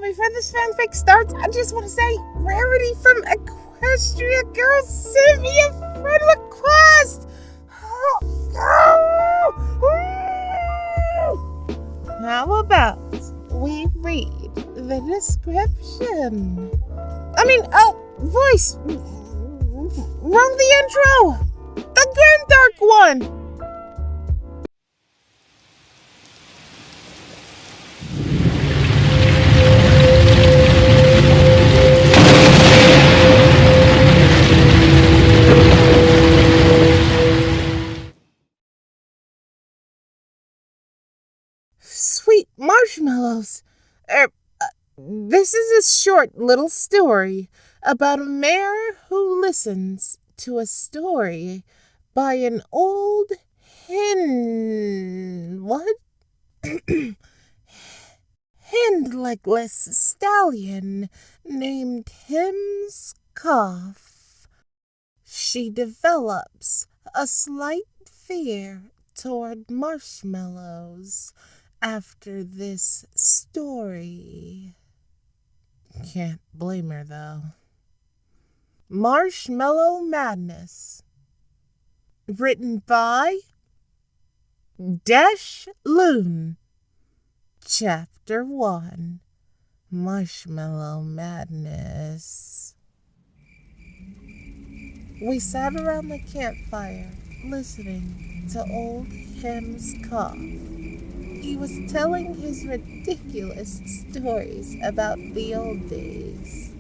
before this fanfic starts, I just want to say, Rarity from Equestria Girl sent me a friend request! How about we read the description? Voice! Wrong the intro! The Grimdark one! Sweet marshmallows. This is a short little story about a mare who listens to a story by an old hindlegless stallion named Cough. She develops a slight fear toward marshmallows after this story. Can't blame her, though. Marshmallow Madness. Written by DeshLune. Chapter 1. Marshmallow Madness. We sat around the campfire, listening to old Cough. He was telling his ridiculous stories about the old days.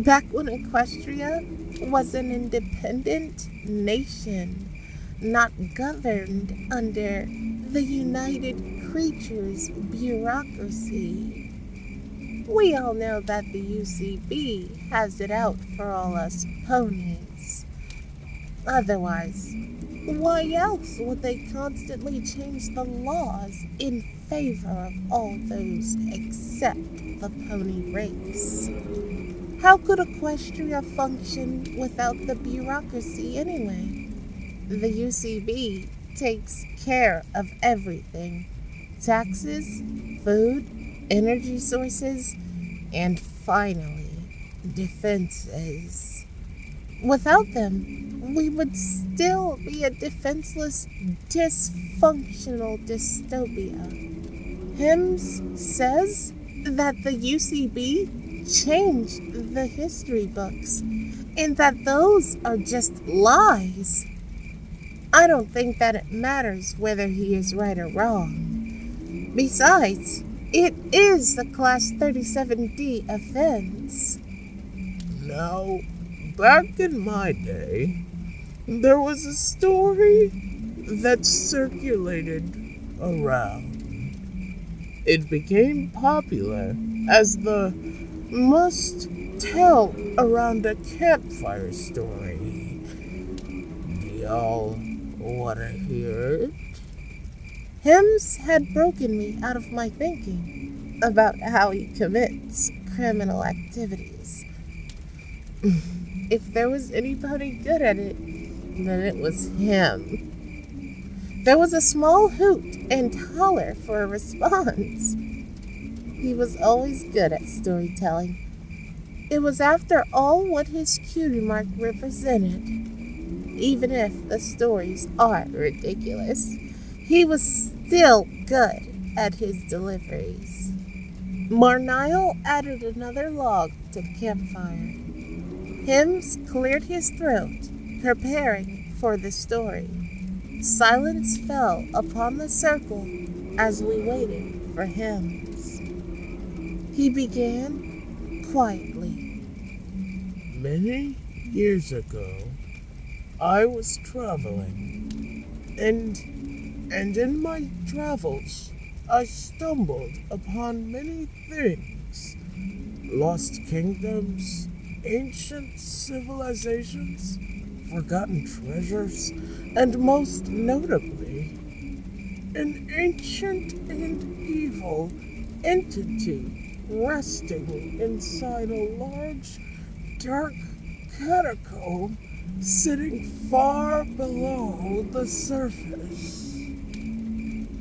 Back when Equestria was an independent nation, not governed under the United Creatures bureaucracy. We all know that the U.C.B has it out for all us ponies. Otherwise, why else would they constantly change the laws in favor of all those except the pony race? How could Equestria function without the bureaucracy anyway? The U.C.B takes care of everything. Taxes, food, energy sources, and finally, defenses. Without them, we would still be a defenseless, dysfunctional dystopia. Hims says that the U.C.B changed the history books, and that those are just lies. I don't think that it matters whether he is right or wrong. Besides, it is a Class 37D offense. Now, back in my day, there was a story that circulated around. It became popular as the must-tell around a campfire story. Do y'all want to hear it? Hims had broken me out of my thinking about how he commits criminal activities. If there was anybody good at it, then it was him. There was a small hoot and holler for a response. He was always good at storytelling. It was, after all, what his cutie mark represented. Even if the stories are ridiculous, he was still good at his deliveries. Marshmallow added another log to the campfire. Hims cleared his throat, preparing for the story. Silence fell upon the circle as we waited for Hims. He began quietly. Many years ago, I was traveling, and in my travels, I stumbled upon many things. Lost kingdoms, ancient civilizations, forgotten treasures, and most notably, an ancient and evil entity resting inside a large, dark catacomb sitting far below the surface.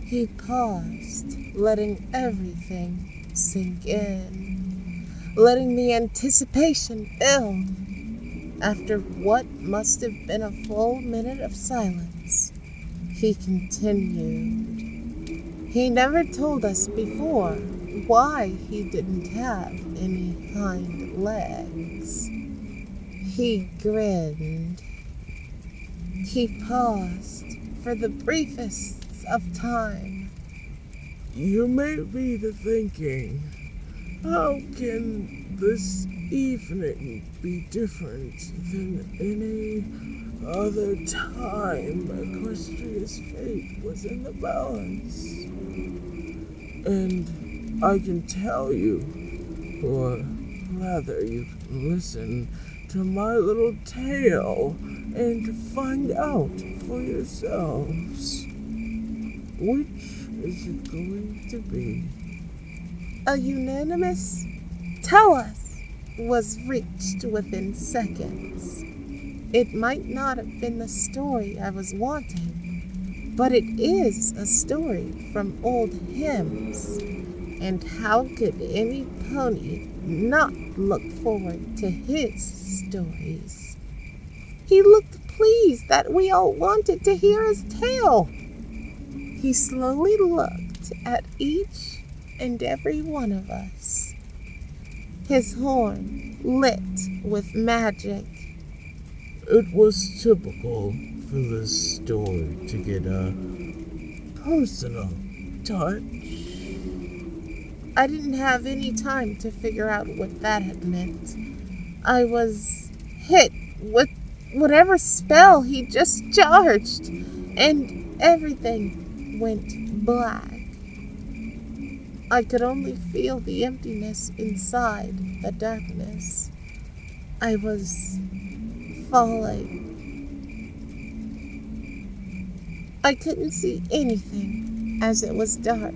He paused, letting everything sink in, letting the anticipation build. After what must have been a full minute of silence, he continued. He never told us before why he didn't have any hind legs. He grinned. He paused for the briefest of time. You may be thinking, how can this evening be different than any other time Equestria's fate was in the balance? And I can tell you, or rather you can listen to my little tale and find out for yourselves. Which is it going to be? A unanimous "tell us" was reached within seconds. It might not have been the story I was wanting, but it is a story from old hymns. And how could any pony not look forward to his stories? He looked pleased that we all wanted to hear his tale. He slowly looked at each and every one of us, his horn lit with magic. It was typical for this story to get a personal touch. I didn't have any time to figure out what that had meant. I was hit with whatever spell he just charged, and everything went black. I could only feel the emptiness inside the darkness. I was falling. I couldn't see anything as it was dark.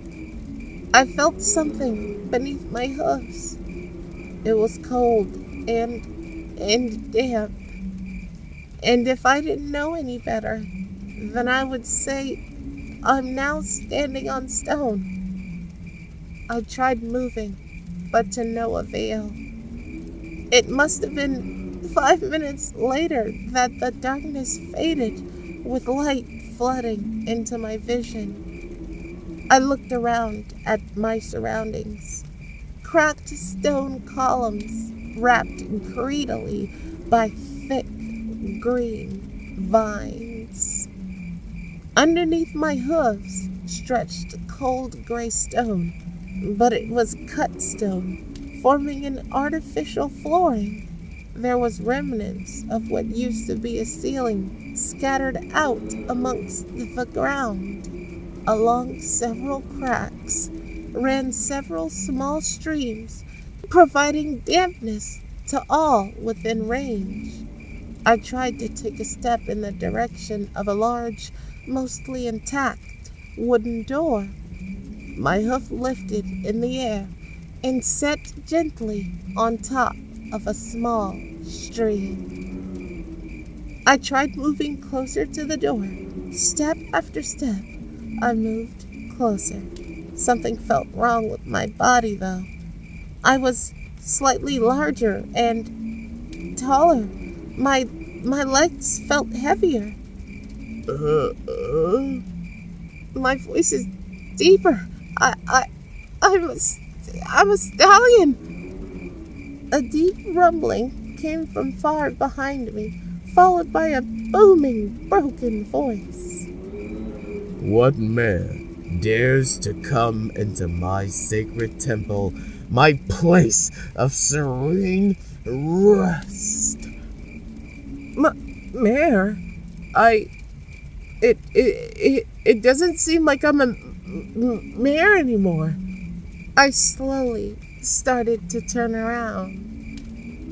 I felt something beneath my hooves. It was cold and damp. And if I didn't know any better, then I would say I'm now standing on stone. I tried moving, but to no avail. It must have been 5 minutes later that the darkness faded, with light flooding into my vision. I looked around at my surroundings. Cracked stone columns wrapped greedily by thick green vines. Underneath my hooves stretched cold gray stone, but it was cut stone, forming an artificial flooring. There was remnants of what used to be a ceiling scattered out amongst the ground. Along several cracks ran several small streams, providing dampness to all within range. I tried to take a step in the direction of a large, mostly intact, wooden door. My hoof lifted in the air and set gently on top of a small stream. I tried moving closer to the door. Step after step, I moved closer. Something felt wrong with my body, though. I was slightly larger and taller. My legs felt heavier. My voice is deeper. I'm a stallion. A deep rumbling came from far behind me, followed by a booming, broken voice. What mare dares to come into my sacred temple, my place of serene rest? Mare? It doesn't seem like I'm a mare anymore. I slowly started to turn around.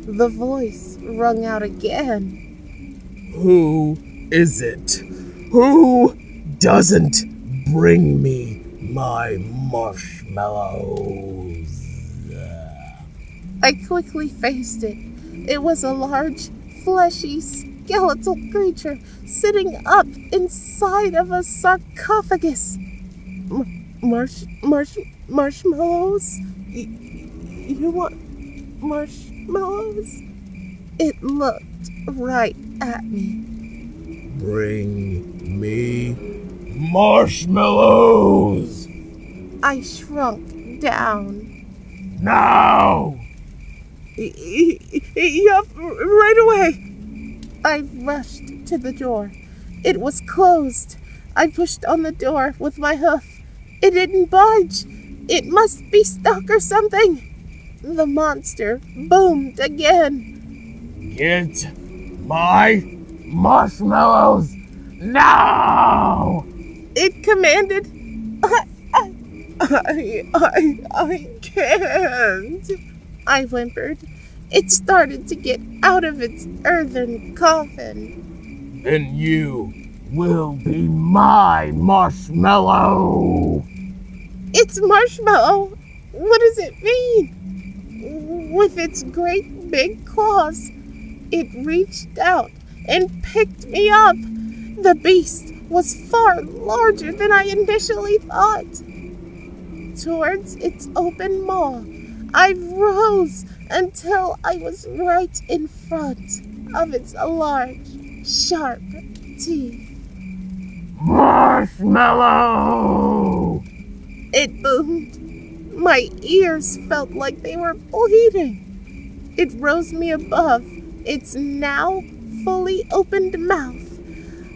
The voice rung out again. Who is it? Who doesn't bring me my marshmallows? I quickly faced it. It was a large, fleshy, skeletal creature sitting up inside of a sarcophagus. Marshmallows? You want marshmallows? It looked right at me. Bring me marshmallows! I shrunk down. Now! Yup, right away. I rushed to the door. It was closed. I pushed on the door with my hoof. It didn't budge. It must be stuck or something. The monster boomed again. Get my marshmallows now! It commanded. I can't. I whimpered. It started to get out of its earthen coffin. Then you will be my marshmallow! It's Marshmallow. What does it mean? With its great big claws, it reached out and picked me up. The beast was far larger than I initially thought. Towards its open maw, I rose until I was right in front of its large, sharp teeth. Marshmallow! It boomed. My ears felt like they were bleeding. It rose me above its now fully opened mouth.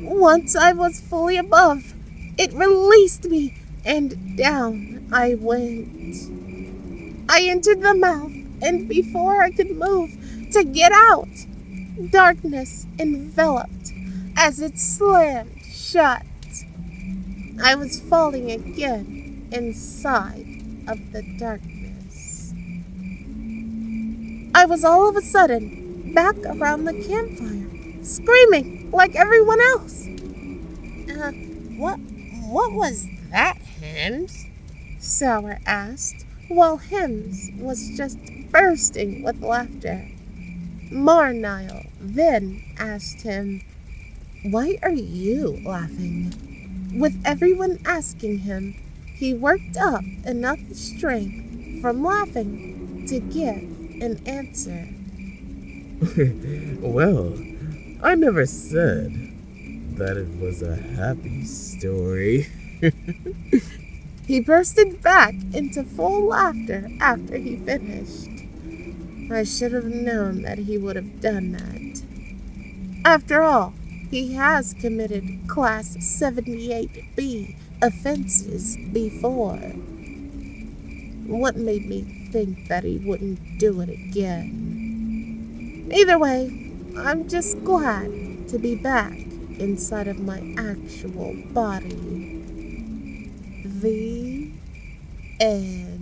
Once I was fully above, it released me, and down I went. I entered the mouth, and before I could move to get out, darkness enveloped as it slammed shut. I was falling again inside of the darkness. I was all of a sudden back around the campfire, screaming like everyone else. What was that, Hims? Sour asked, while Hims was just bursting with laughter. Marshmallow then asked him, "Why are you laughing?" With everyone asking him, he worked up enough strength from laughing to give an answer. Well, I never said that it was a happy story. He bursted back into full laughter after he finished. I should have known that he would have done that. After all, he has committed Class 78B offenses before. What made me think that he wouldn't do it again? Either way, I'm just glad to be back inside of my actual body. The end.